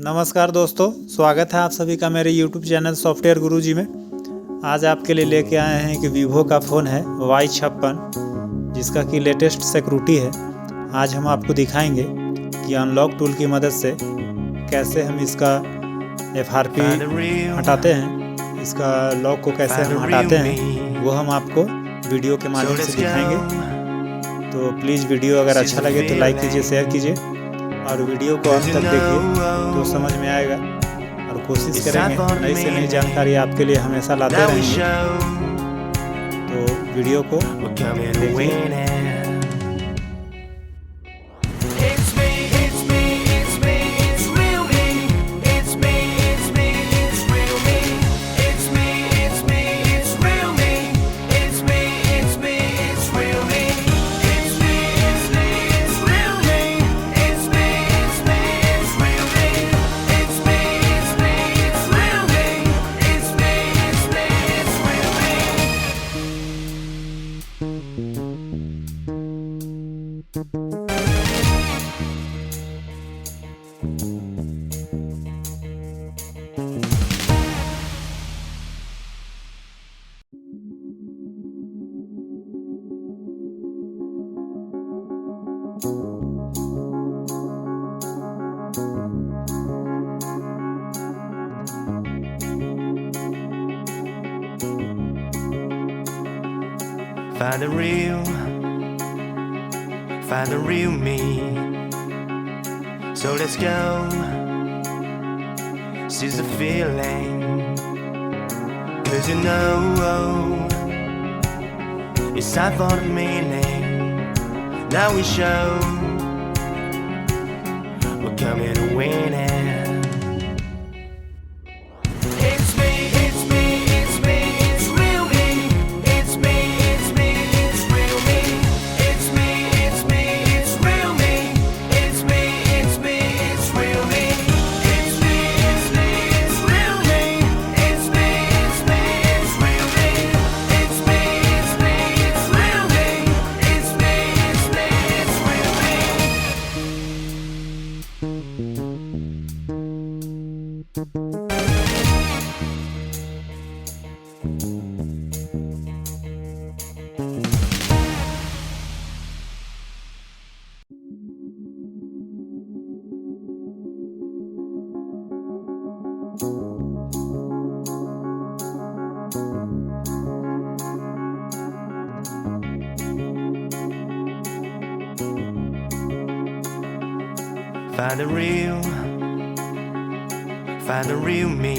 नमस्कार दोस्तों, स्वागत है आप सभी का मेरे YouTube चैनल सॉफ्टवेयर गुरुजी में। आज आपके लिए लेके आए हैं कि वीवो का फ़ोन है y56, जिसका कि लेटेस्ट सिक्योरिटी है। आज हम आपको दिखाएंगे कि अनलॉक टूल की मदद से कैसे हम इसका FRP हटाते हैं, इसका लॉक को कैसे हम हटाते हैं, वो हम आपको वीडियो के माध्यम से दिखाएंगे। तो प्लीज़ वीडियो अगर अच्छा लगे तो लाइक कीजिए, शेयर कीजिए और वीडियो को अंत तक देखिए तो समझ में आएगा। और कोशिश करेंगे नई से नई जानकारी आपके लिए हमेशा लाते रहेंगे। तो वीडियो को देखिए। Find the real me. So let's go. Seize the feeling. 'Cause you know it's time for the meaning. Now we show we're coming to win it. Find the real me.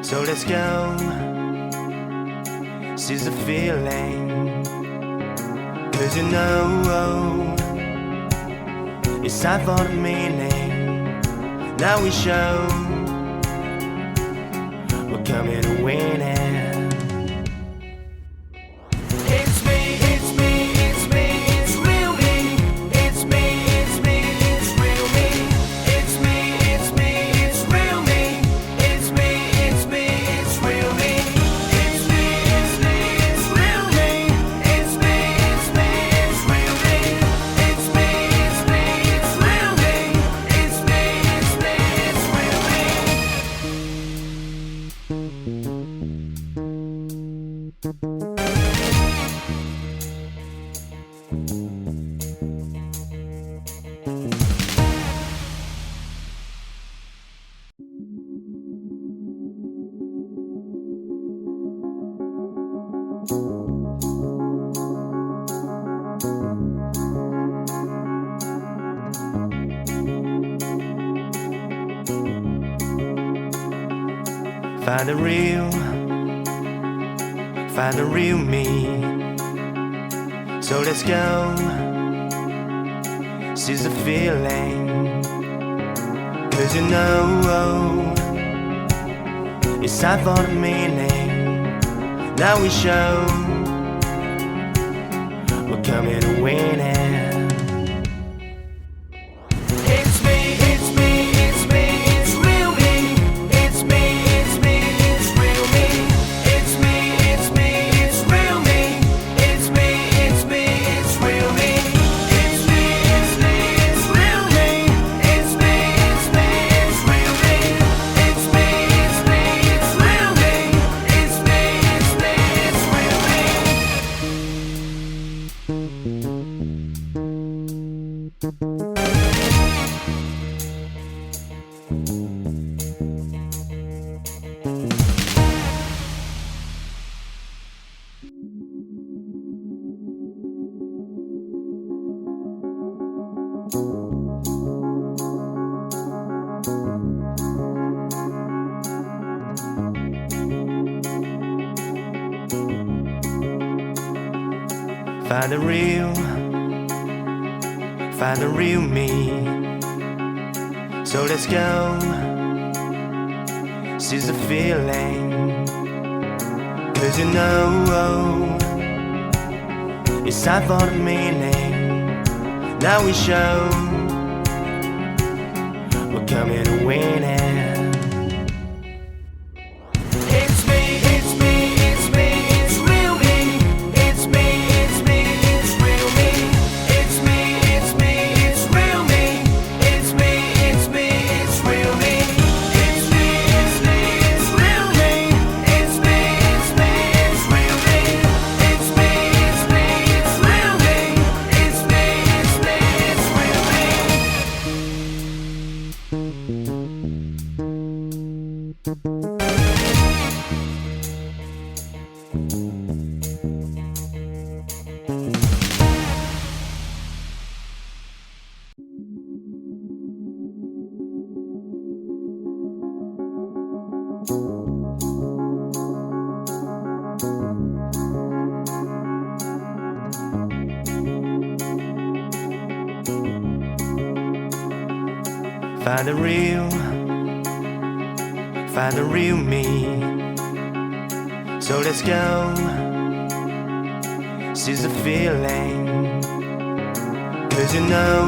So let's go. Seize the feeling. 'Cause you know it's time for the meaning. Now we show we're coming to win it. Find the real me. So let's go. Seize the feeling. 'Cause you know it's time for the meaning. Now we show we're coming to win it. It's Find the real me. So let's go, seize the feeling. 'Cause you know it's time for the meaning. Now we show we're coming to win it. It's me, it's me, it's me, it's real me. It's me, it's me, it's real me. It's me, it's me, it's real me. It's me, it's me, it's real me. It's me, it's me, it's real me. It's me, it's me, it's real me. It's me, it's me, it's real me. It's me, it's me, it's real me. Find the real me. So let's go, seize the feeling. 'Cause you know